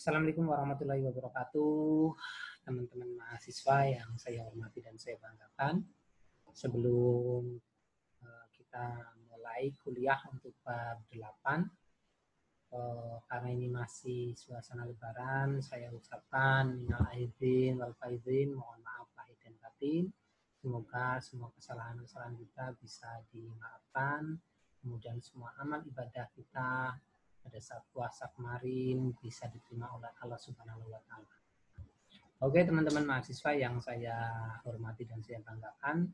Assalamualaikum warahmatullahi wabarakatuh, teman-teman mahasiswa yang saya hormati dan saya banggakan. Sebelum kita mulai kuliah untuk bab 8, karena ini masih suasana lebaran, saya ucapkan minal aidin wal faizin, mohon maaf lahir dan batin. Semoga semua kesalahan-kesalahan kita bisa dimaafkan, kemudian semua amal ibadah kita pada saat puasa kemarin bisa diterima oleh Allah Subhanahu wa Ta'ala. Oke, teman-teman mahasiswa yang saya hormati dan saya banggakan,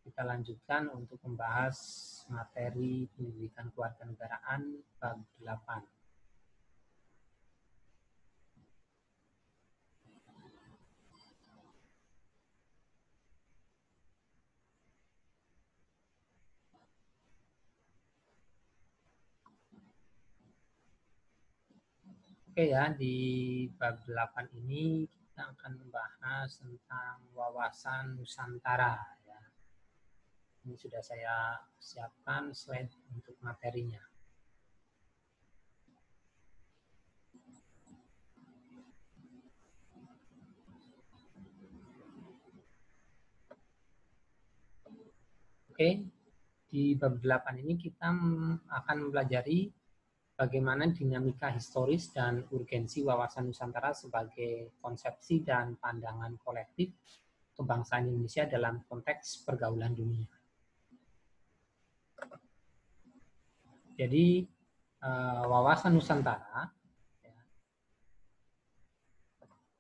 kita lanjutkan untuk membahas materi pendidikan kewarganegaraan bab 8. Oke ya, di bab 8 ini kita akan membahas tentang wawasan Nusantara. Ya. Ini sudah saya siapkan slide untuk materinya. Oke, di bab 8 ini kita akan mempelajari bagaimana dinamika historis dan urgensi wawasan Nusantara sebagai konsepsi dan pandangan kolektif kebangsaan Indonesia dalam konteks pergaulan dunia. Jadi, wawasan Nusantara ya,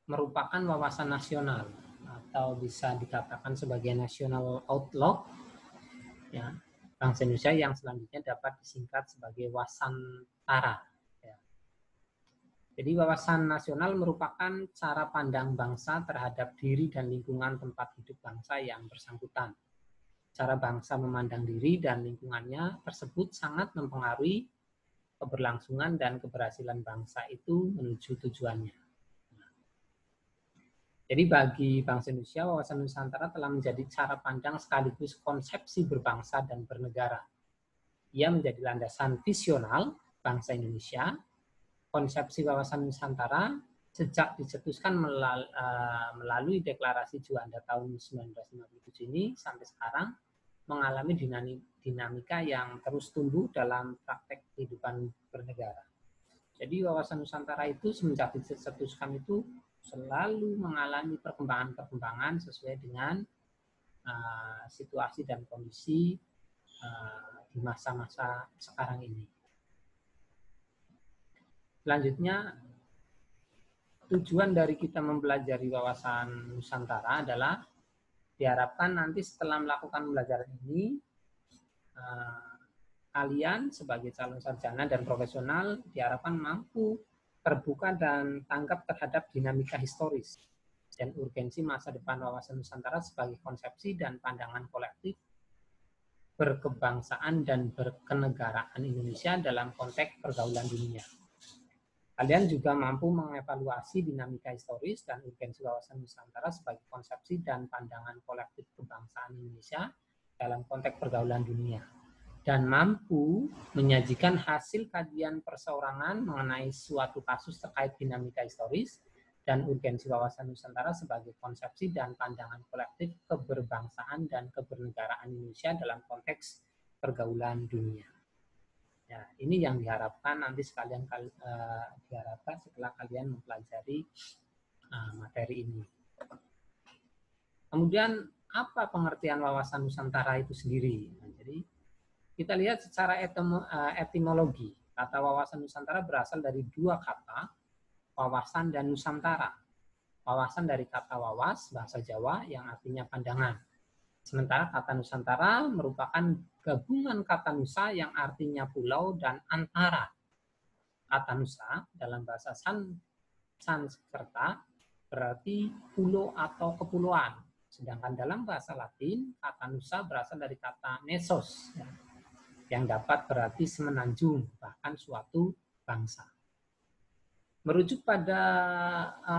merupakan wawasan nasional atau bisa dikatakan sebagai national outlook ya, bangsa Indonesia yang selanjutnya dapat disingkat sebagai Wasantara. Ya. Jadi wawasan nasional merupakan cara pandang bangsa terhadap diri dan lingkungan tempat hidup bangsa yang bersangkutan. Cara bangsa memandang diri dan lingkungannya tersebut sangat mempengaruhi keberlangsungan dan keberhasilan bangsa itu menuju tujuannya. Jadi bagi bangsa Indonesia, wawasan Nusantara telah menjadi cara pandang sekaligus konsepsi berbangsa dan bernegara. Ia menjadi landasan visional bangsa Indonesia. Konsepsi wawasan Nusantara sejak dicetuskan melalui Deklarasi Juanda tahun 1957 ini sampai sekarang mengalami dinamika yang terus tumbuh dalam praktek kehidupan bernegara. Jadi wawasan Nusantara itu semenjak dicetuskan itu selalu mengalami perkembangan-perkembangan sesuai dengan situasi dan kondisi di masa-masa sekarang ini. Selanjutnya, tujuan dari kita mempelajari wawasan Nusantara adalah diharapkan nanti setelah melakukan pembelajaran ini, kalian sebagai calon sarjana dan profesional diharapkan mampu terbuka dan tanggap terhadap dinamika historis dan urgensi masa depan wawasan Nusantara sebagai konsepsi dan pandangan kolektif berkebangsaan dan berkenegaraan Indonesia dalam konteks pergaulan dunia. Kalian juga mampu mengevaluasi dinamika historis dan urgensi wawasan Nusantara sebagai konsepsi dan pandangan kolektif kebangsaan Indonesia dalam konteks pergaulan dunia. Dan mampu menyajikan hasil kajian perseorangan mengenai suatu kasus terkait dinamika historis dan urgensi wawasan Nusantara sebagai konsepsi dan pandangan kolektif keberbangsaan dan kebernegaraan Indonesia dalam konteks pergaulan dunia. Ya, ini yang diharapkan nanti sekalian diharapkan setelah kalian mempelajari materi ini. Kemudian apa pengertian wawasan Nusantara itu sendiri? Nah, jadi kita lihat secara etimologi, kata wawasan Nusantara berasal dari dua kata, wawasan dan Nusantara. Wawasan dari kata wawas, bahasa Jawa, yang artinya pandangan. Sementara kata Nusantara merupakan gabungan kata Nusa yang artinya pulau dan antara. Kata Nusa dalam bahasa Sanskerta berarti pulau atau kepulauan. Sedangkan dalam bahasa Latin, kata Nusa berasal dari kata nesos, yang dapat berarti semenanjung, bahkan suatu bangsa. Merujuk pada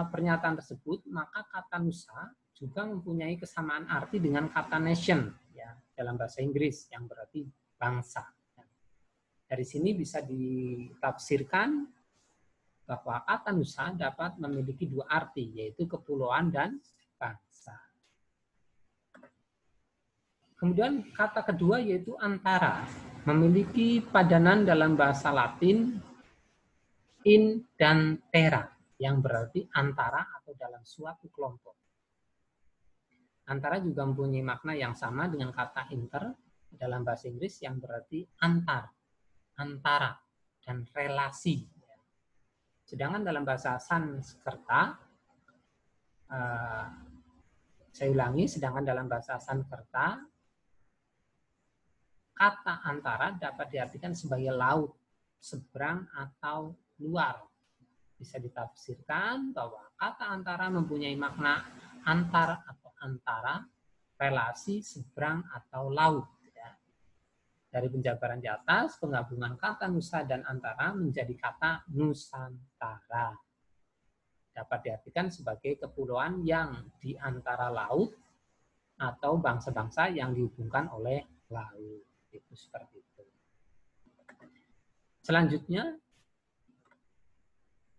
pernyataan tersebut, maka kata Nusa juga mempunyai kesamaan arti dengan kata nation ya, dalam bahasa Inggris yang berarti bangsa. Dari sini bisa ditafsirkan bahwa kata nusa dapat memiliki dua arti, yaitu kepulauan dan bangsa. Kemudian kata kedua yaitu antara, memiliki padanan dalam bahasa Latin in dan terra, yang berarti antara atau dalam suatu kelompok. Antara juga mempunyai makna yang sama dengan kata inter dalam bahasa Inggris yang berarti antar, antara, dan relasi. Sedangkan dalam bahasa Sanskerta, saya ulangi, sedangkan dalam bahasa Sanskerta, kata antara dapat diartikan sebagai laut, seberang, atau luar. Bisa ditafsirkan bahwa kata antara mempunyai makna antar atau antara, relasi, seberang, atau laut. Dari penjabaran di atas, penggabungan kata nusa dan antara menjadi kata Nusantara. Dapat diartikan sebagai kepulauan yang di antara laut atau bangsa-bangsa yang dihubungkan oleh laut. Itu seperti itu. Selanjutnya,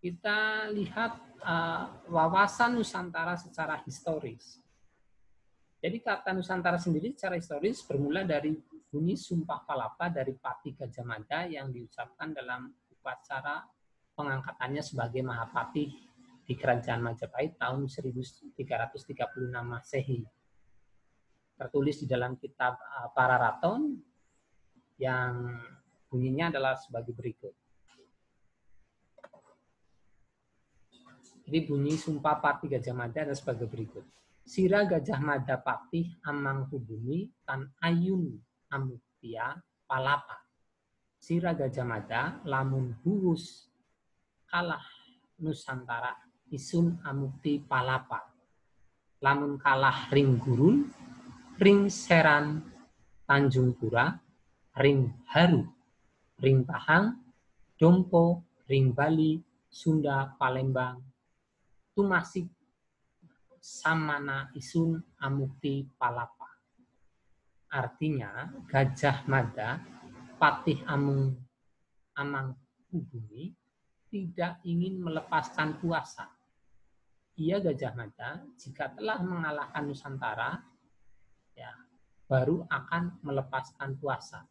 kita lihat wawasan Nusantara secara historis. Jadi kata Nusantara sendiri secara historis bermula dari bunyi Sumpah Palapa dari Pati Gajah Mada yang diucapkan dalam upacara pengangkatannya sebagai Mahapatih di Kerajaan Majapahit tahun 1336 Masehi. Tertulis di dalam kitab Pararaton yang bunyinya adalah sebagai berikut. Jadi bunyi Sumpah Pati Gajah Mada adalah sebagai berikut. Sira Gajah Mada Patih amang hubungi tan ayun amuktia palapa. Sira Gajah Mada lamun huwus kalah Nusantara isun amukti palapa. Lamun kalah ring gurun, ring seran Tanjung Pura, ring haru, ring pahang, dompo, ring Bali, Sunda, Palembang, tumasik samana isun amukti palapa. Artinya, Gajah Mada, Patih amang hubungi, tidak ingin melepaskan kuasa. Ia Gajah Mada, jika telah mengalahkan Nusantara, ya, baru akan melepaskan kuasa.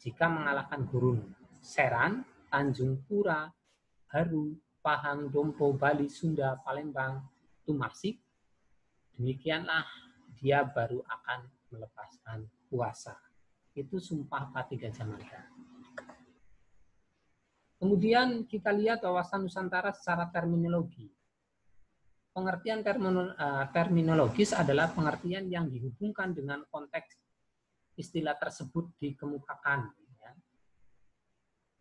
Jika mengalahkan Gurun, Seran, Tanjung Pura, Haru, Pahang, Dompo, Bali, Sunda, Palembang, Tumasik, demikianlah dia baru akan melepaskan kuasa. Itu Sumpah Pati Gajah Mada. Kemudian kita lihat wawasan Nusantara secara terminologi. Pengertian terminologis adalah pengertian yang dihubungkan dengan konteks istilah tersebut dikemukakan.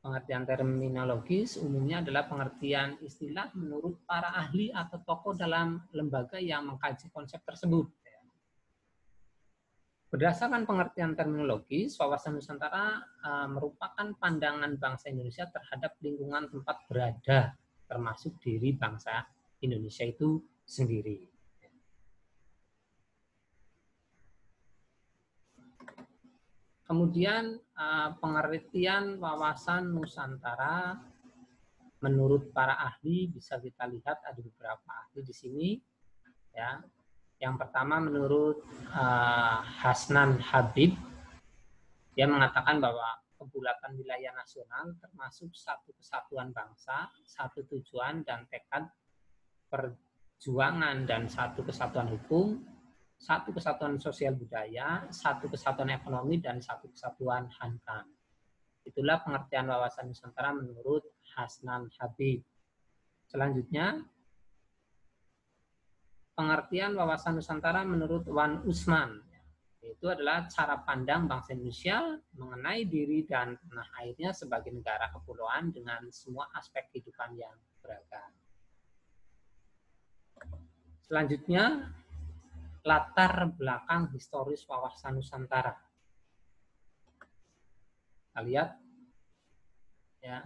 Pengertian terminologis umumnya adalah pengertian istilah menurut para ahli atau tokoh dalam lembaga yang mengkaji konsep tersebut. Berdasarkan pengertian terminologis, wawasan Nusantara merupakan pandangan bangsa Indonesia terhadap lingkungan tempat berada, termasuk diri bangsa Indonesia itu sendiri. Kemudian pengertian wawasan Nusantara menurut para ahli bisa kita lihat ada beberapa ahli di sini, ya. Yang pertama menurut Hasnan Habib, dia mengatakan bahwa kebulatan wilayah nasional termasuk satu kesatuan bangsa, satu tujuan dan tekad perjuangan dan satu kesatuan hukum, satu kesatuan sosial budaya, satu kesatuan ekonomi, dan satu kesatuan hankam. Itulah pengertian wawasan Nusantara menurut Hasnan Habib. Selanjutnya, pengertian wawasan Nusantara menurut Wan Usman, itu adalah cara pandang bangsa Indonesia mengenai diri dan tanah airnya sebagai negara kepulauan dengan semua aspek kehidupan yang beragam. Selanjutnya, latar belakang historis wawasan Nusantara. Kita lihat, ya,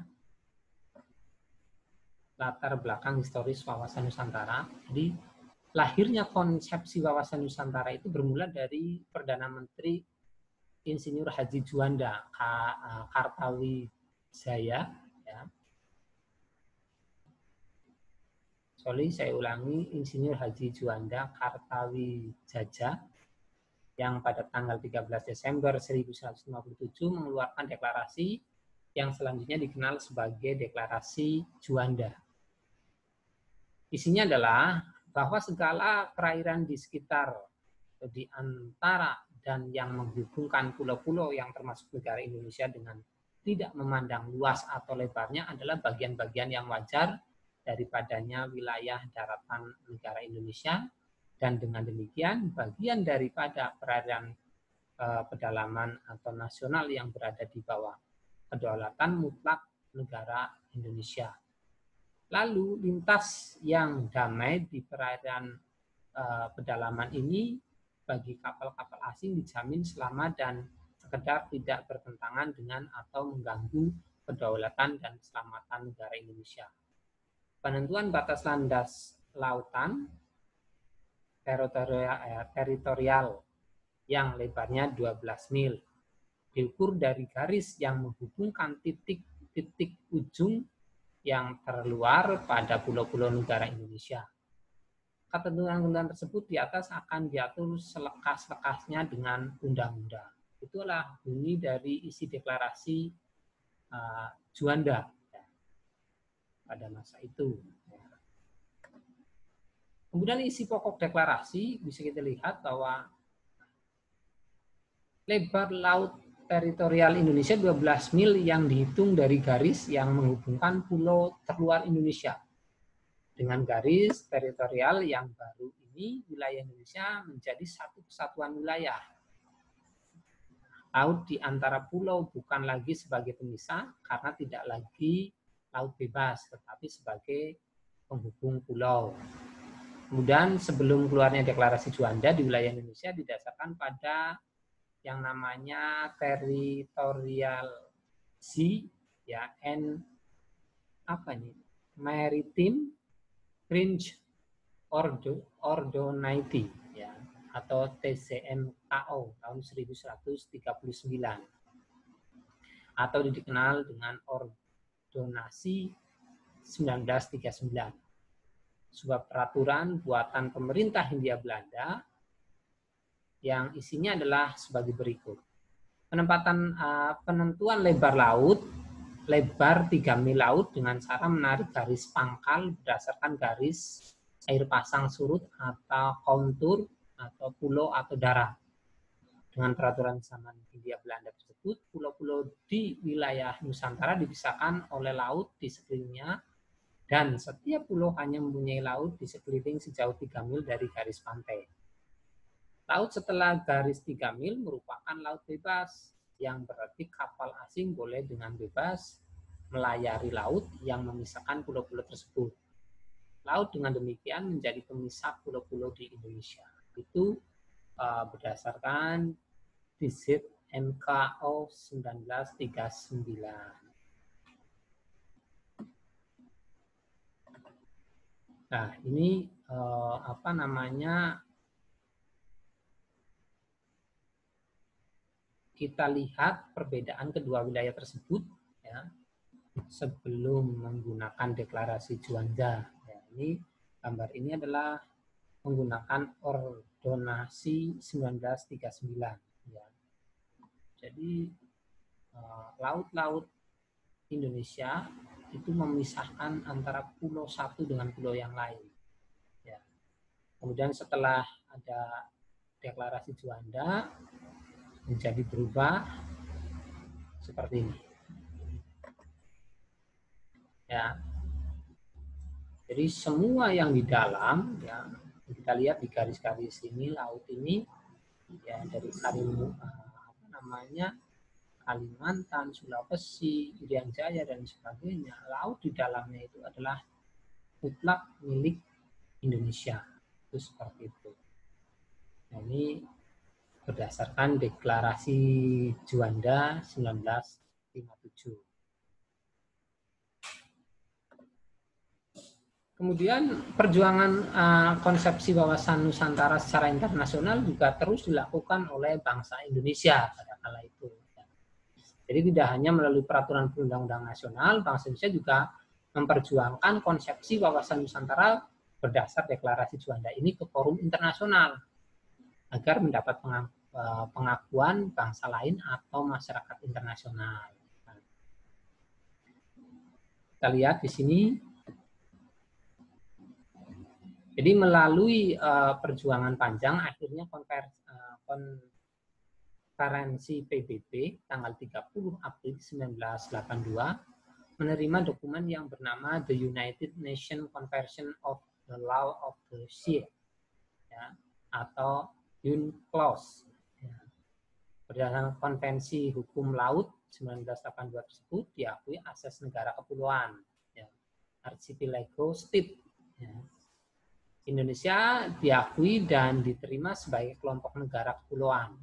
latar belakang historis wawasan Nusantara. Jadi, lahirnya konsepsi wawasan Nusantara itu bermula dari Perdana Menteri Insinyur Haji Juanda Kartawijaya, ya. Sorry, saya ulangi, Insinyur Haji Juanda Kartawijaya yang pada tanggal 13 Desember 1157 mengeluarkan deklarasi yang selanjutnya dikenal sebagai Deklarasi Juanda. Isinya adalah bahwa segala perairan di sekitar, di antara dan yang menghubungkan pulau-pulau yang termasuk negara Indonesia dengan tidak memandang luas atau lebarnya adalah bagian-bagian yang wajar daripadanya wilayah daratan negara Indonesia, dan dengan demikian bagian daripada perairan pedalaman atau nasional yang berada di bawah kedaulatan mutlak negara Indonesia. Lalu lintas yang damai di perairan pedalaman ini bagi kapal-kapal asing dijamin selamat dan sekedar tidak bertentangan dengan atau mengganggu kedaulatan dan keselamatan negara Indonesia. Penentuan batas landas lautan teritorial yang lebarnya 12 mil diukur dari garis yang menghubungkan titik-titik ujung yang terluar pada pulau-pulau negara Indonesia. Ketentuan-ketentuan tersebut di atas akan diatur selekas-lekasnya dengan undang-undang. Itulah bunyi dari isi deklarasi Juanda pada masa itu. Kemudian isi pokok deklarasi bisa kita lihat bahwa lebar laut teritorial Indonesia 12 mil yang dihitung dari garis yang menghubungkan pulau terluar Indonesia. Dengan garis teritorial yang baru ini, wilayah Indonesia menjadi satu kesatuan wilayah. Laut di antara pulau bukan lagi sebagai pemisah karena tidak lagi laut bebas, tetapi sebagai penghubung pulau. Kemudian sebelum keluarnya deklarasi Juanda di wilayah Indonesia didasarkan pada yang namanya territorial sea, ya, maritime fringe ordonancy, ya, atau TCMKO tahun 1139, atau dikenal dengan Ordonansi 1939, sebuah peraturan buatan pemerintah Hindia Belanda yang isinya adalah sebagai berikut. Penentuan lebar laut, lebar 3 mil laut dengan cara menarik garis pangkal berdasarkan garis air pasang surut atau kontur atau pulau atau darat. Dengan peraturan zaman Hindia Belanda tersebut, pulau-pulau di wilayah Nusantara dipisahkan oleh laut di sekelilingnya, dan setiap pulau hanya mempunyai laut di sekeliling sejauh 3 mil dari garis pantai. Laut setelah garis 3 mil merupakan laut bebas, yang berarti kapal asing boleh dengan bebas melayari laut yang memisahkan pulau-pulau tersebut. Laut dengan demikian menjadi pemisah pulau-pulau di Indonesia. Itu berdasarkan Visit NKO 1939. Nah, ini kita lihat perbedaan kedua wilayah tersebut, ya, sebelum menggunakan deklarasi Juanda. Ya, ini gambar ini adalah menggunakan Ordonansi 1939. Ya. Jadi laut-laut Indonesia itu memisahkan antara pulau satu dengan pulau yang lain. Ya. Kemudian setelah ada deklarasi Juanda menjadi berubah seperti ini. Ya. Jadi semua yang di dalam, ya, kita lihat di garis-garis ini, laut ini, ya, dari Kalimantan, Sulawesi, Irian Jaya dan sebagainya, laut di dalamnya itu adalah mutlak milik Indonesia. Itu seperti itu. Nah, ini berdasarkan deklarasi Juanda 1957. Kemudian perjuangan konsepsi wawasan Nusantara secara internasional juga terus dilakukan oleh bangsa Indonesia pada kala itu. Jadi tidak hanya melalui peraturan perundang-undang nasional, bangsa Indonesia juga memperjuangkan konsepsi wawasan Nusantara berdasar deklarasi Juanda ini ke forum internasional agar mendapat pengakuan bangsa lain atau masyarakat internasional. Kita lihat di sini. Jadi melalui perjuangan panjang, akhirnya konferensi PBB tanggal 30 April 1982 menerima dokumen yang bernama The United Nations Convention of the Law of the Sea, ya, atau UNCLOS. Ya. Berdasarkan Konvensi Hukum Laut 1982 tersebut diakui asas negara kepulauan, ya, archipelago state. Ya. Indonesia diakui dan diterima sebagai kelompok negara kepulauan.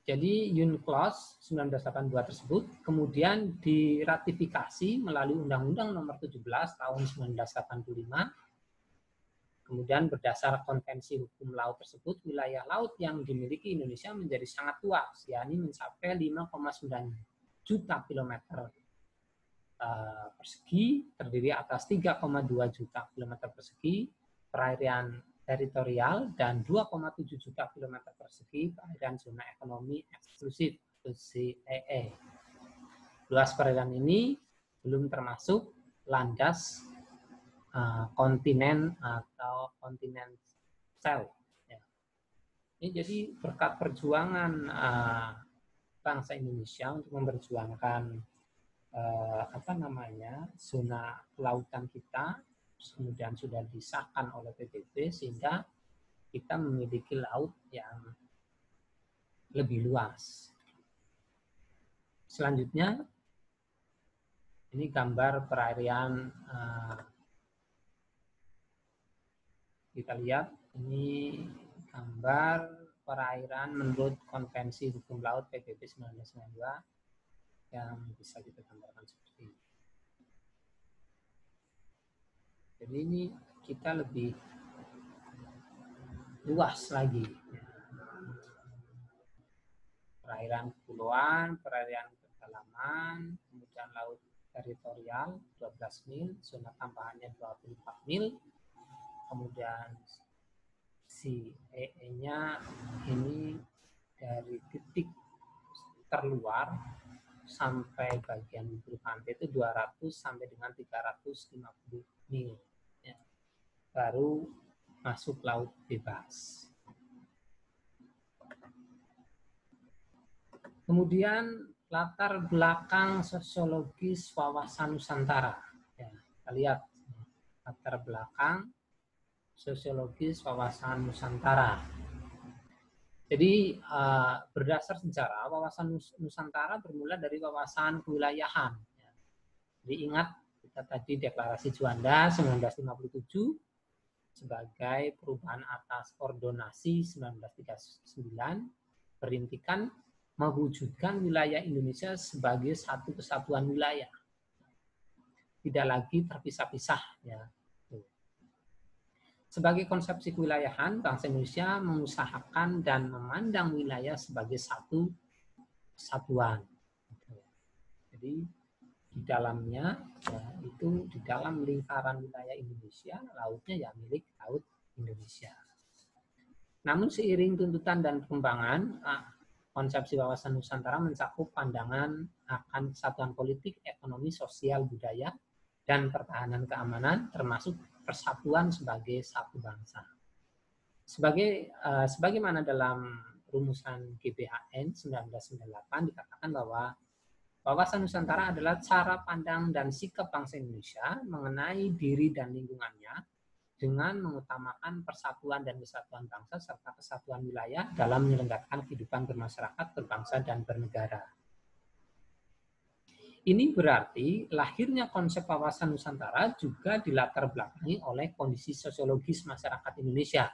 Jadi UNCLOS 1982 tersebut kemudian diratifikasi melalui Undang-Undang Nomor 17 tahun 1985. Kemudian berdasar Konvensi Hukum Laut tersebut, wilayah laut yang dimiliki Indonesia menjadi sangat luas, yakni mencapai 5,9 juta kilometer persegi, terdiri atas 3,2 juta kilometer persegi perairan teritorial dan 2,7 juta kilometer persegi perairan zona ekonomi eksklusif (ZEE). Luas perairan ini belum termasuk landas kontinen atau kontinental. Ya. Ini jadi berkat perjuangan bangsa Indonesia untuk memperjuangkan zona kelautan kita, kemudian sudah disahkan oleh PBB sehingga kita memiliki laut yang lebih luas. Selanjutnya ini gambar perairan, kita lihat ini gambar perairan menurut Konvensi Hukum Laut PBB 1992 yang bisa kita gambarkan seperti ini. Jadi ini kita lebih luas lagi. Perairan kepulauan, perairan kedalaman, kemudian laut teritorial 12 mil, zona tambahannya 24 mil, kemudian ZEE-nya ini dari titik terluar sampai bagian bibir pantai itu 200 sampai dengan 350 mil. Ya. Baru masuk laut bebas. Kemudian latar belakang sosiologis wawasan Nusantara. Ya, kita lihat latar belakang sosiologis wawasan Nusantara. Jadi berdasar sejarah, wawasan Nusantara bermula dari wawasan kewilayahan. Jadi ingat kita tadi deklarasi Juanda 1957 sebagai perubahan atas ordonasi 1939 berintikan mewujudkan wilayah Indonesia sebagai satu kesatuan wilayah, tidak lagi terpisah-pisah. Ya. Sebagai konsepsi kewilayahan, bangsa Indonesia mengusahakan dan memandang wilayah sebagai satu kesatuan. Jadi di dalamnya, ya, itu di dalam lingkaran wilayah Indonesia, lautnya ya milik laut Indonesia. Namun seiring tuntutan dan perkembangan, konsepsi wawasan Nusantara mencakup pandangan akan kesatuan politik, ekonomi, sosial, budaya, dan pertahanan keamanan, termasuk persatuan sebagai satu bangsa. Sebagaimana dalam rumusan GBHN 1998 dikatakan bahwa wawasan Nusantara adalah cara pandang dan sikap bangsa Indonesia mengenai diri dan lingkungannya dengan mengutamakan persatuan dan kesatuan bangsa serta kesatuan wilayah dalam menyelenggarakan kehidupan bermasyarakat, berbangsa, dan bernegara. Ini berarti lahirnya konsep wawasan Nusantara juga dilatar belakangi oleh kondisi sosiologis masyarakat Indonesia.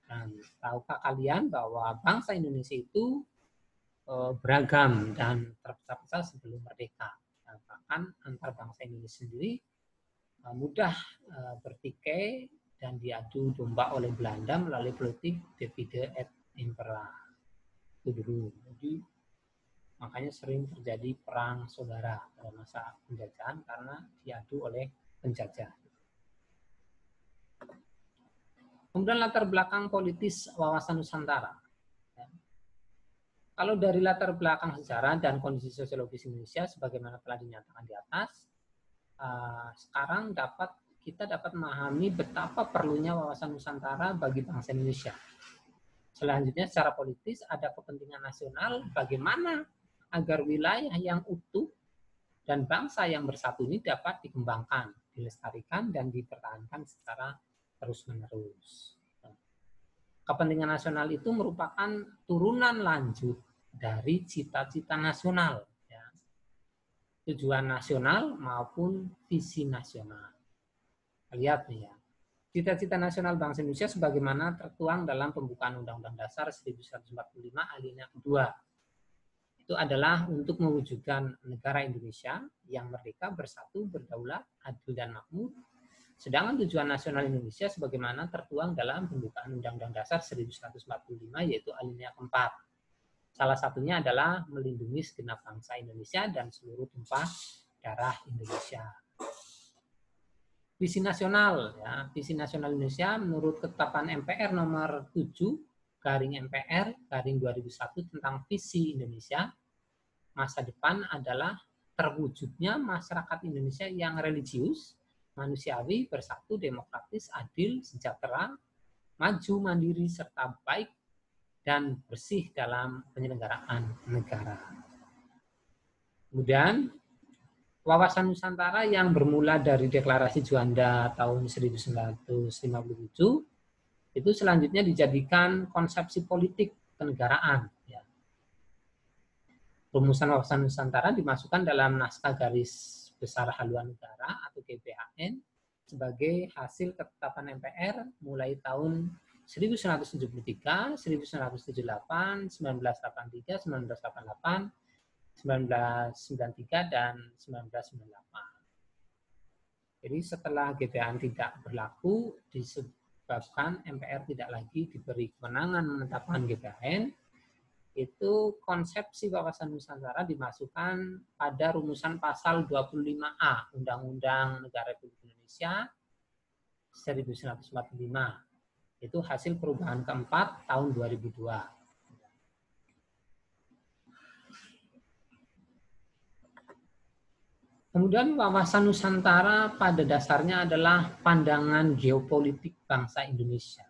Dan tahukah kalian bahwa bangsa Indonesia itu beragam dan terpecah-pecah sebelum merdeka. Bahkan antar bangsa Indonesia sendiri mudah bertikai dan diadu domba oleh Belanda melalui politik divide et impera. Itu dulu. Jadi Makanya sering terjadi perang saudara pada masa penjajahan karena diadu oleh penjajah. Kemudian latar belakang politis wawasan Nusantara. Kalau dari latar belakang sejarah dan kondisi sosiologis Indonesia sebagaimana telah dinyatakan di atas, sekarang kita dapat memahami betapa perlunya wawasan Nusantara bagi bangsa Indonesia. Selanjutnya secara politis ada kepentingan nasional bagaimana agar wilayah yang utuh dan bangsa yang bersatu ini dapat dikembangkan, dilestarikan, dan dipertahankan secara terus-menerus. Kepentingan nasional itu merupakan turunan lanjut dari cita-cita nasional, ya. Tujuan nasional maupun visi nasional. Lihat nih ya, cita-cita nasional bangsa Indonesia sebagaimana tertuang dalam pembukaan Undang-Undang Dasar 1945 alinea kedua. Itu adalah untuk mewujudkan negara Indonesia yang merdeka, bersatu, berdaulat, adil, dan makmur. Sedangkan tujuan nasional Indonesia sebagaimana tertuang dalam pembukaan Undang-Undang Dasar 1945 yaitu alinea keempat. Salah satunya adalah melindungi segenap bangsa Indonesia dan seluruh tumpah darah Indonesia. Visi nasional, ya, visi nasional Indonesia menurut ketetapan MPR nomor 7/MPR/2001 tentang visi Indonesia, masa depan adalah terwujudnya masyarakat Indonesia yang religius, manusiawi, bersatu, demokratis, adil, sejahtera, maju, mandiri, serta baik dan bersih dalam penyelenggaraan negara. Kemudian, wawasan Nusantara yang bermula dari Deklarasi Juanda tahun 1957 itu selanjutnya dijadikan konsepsi politik kenegaraan. Ya. Rumusan wawasan Nusantara dimasukkan dalam naskah garis besar haluan negara atau GBHN sebagai hasil ketetapan MPR mulai tahun 1973, 1978, 1983, 1988, 1993, dan 1998. Jadi setelah GBHN tidak berlaku disebabkan MPR tidak lagi diberi kewenangan menetapkan GBHN, itu konsepsi wawasan Nusantara dimasukkan pada rumusan pasal 25A Undang-Undang Negara Republik Indonesia 1945. Itu hasil perubahan keempat tahun 2002. Kemudian wawasan Nusantara pada dasarnya adalah pandangan geopolitik bangsa Indonesia.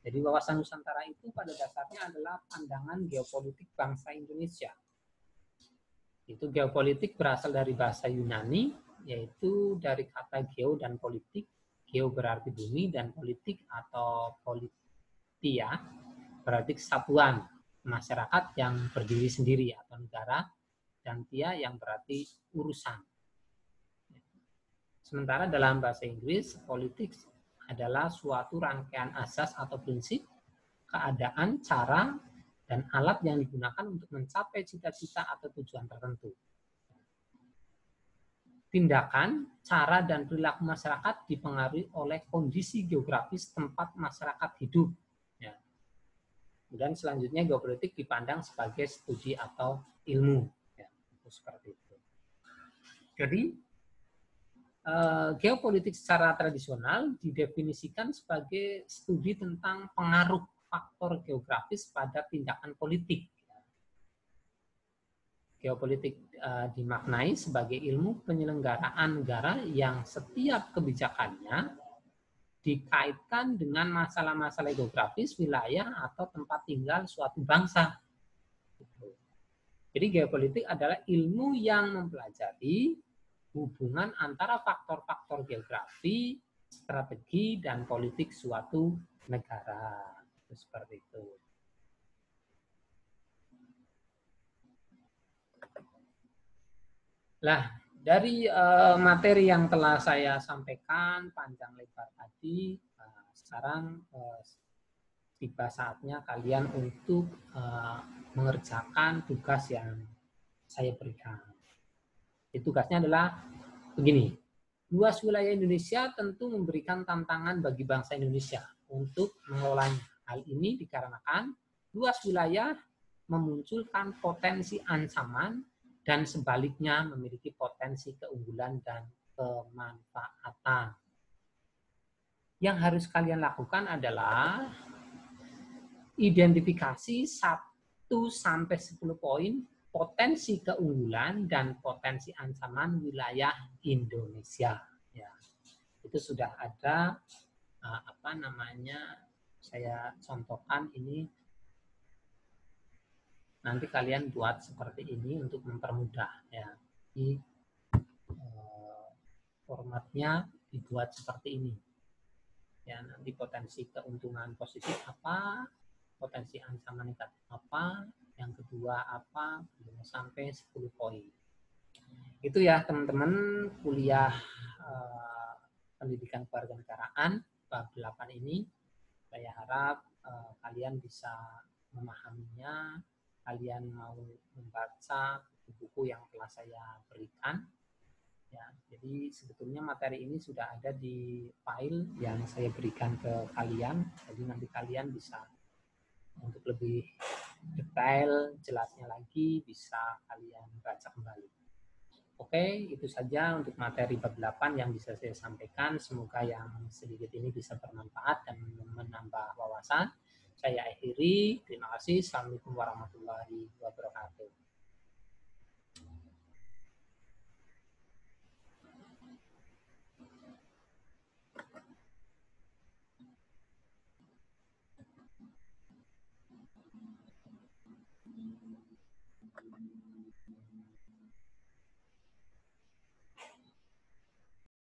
Jadi wawasan Nusantara itu pada dasarnya adalah pandangan geopolitik bangsa Indonesia. Itu geopolitik berasal dari bahasa Yunani, yaitu dari kata geo dan politik. Geo berarti bumi dan politik atau politia berarti kesatuan masyarakat yang berdiri sendiri atau negara, dan tia yang berarti urusan. Sementara dalam bahasa Inggris, politik adalah suatu rangkaian asas atau prinsip, keadaan, cara, dan alat yang digunakan untuk mencapai cita-cita atau tujuan tertentu. Tindakan, cara, dan perilaku masyarakat dipengaruhi oleh kondisi geografis tempat masyarakat hidup. Ya. Dan selanjutnya geopolitik dipandang sebagai studi atau ilmu. Ya, itu seperti itu. Jadi, geopolitik secara tradisional didefinisikan sebagai studi tentang pengaruh faktor geografis pada tindakan politik. Geopolitik dimaknai sebagai ilmu penyelenggaraan negara yang setiap kebijakannya dikaitkan dengan masalah-masalah geografis, wilayah, atau tempat tinggal suatu bangsa. Jadi geopolitik adalah ilmu yang mempelajari hubungan antara faktor-faktor geografi, strategi, dan politik suatu negara. Seperti itu. Nah, dari materi yang telah saya sampaikan panjang lebar tadi, sekarang tiba saatnya kalian untuk mengerjakan tugas yang saya berikan. Tugasnya adalah begini, luas wilayah Indonesia tentu memberikan tantangan bagi bangsa Indonesia untuk mengelolanya. Hal ini dikarenakan luas wilayah memunculkan potensi ancaman dan sebaliknya memiliki potensi keunggulan dan kemanfaatan. Yang harus kalian lakukan adalah identifikasi 1-10 poin potensi keunggulan dan potensi ancaman wilayah Indonesia. Ya, itu sudah ada saya contohkan ini. Nanti kalian buat seperti ini untuk mempermudah ya. Di formatnya dibuat seperti ini. Ya, nanti potensi keuntungan positif apa, potensi ancaman negatif apa, yang kedua apa, sampai 10 poin. Itu ya teman-teman, kuliah pendidikan kewarganegaraan bab 8 ini. Saya harap kalian bisa memahaminya, kalian mau membaca buku yang telah saya berikan. Ya, jadi sebetulnya materi ini sudah ada di file yang saya berikan ke kalian. Jadi nanti kalian bisa untuk lebih detail, jelasnya lagi, bisa kalian baca kembali. Oke, itu saja untuk materi bab 8 yang bisa saya sampaikan. Semoga yang sedikit ini bisa bermanfaat dan menambah wawasan. Saya akhiri. Terima kasih. Assalamualaikum warahmatullahi wabarakatuh.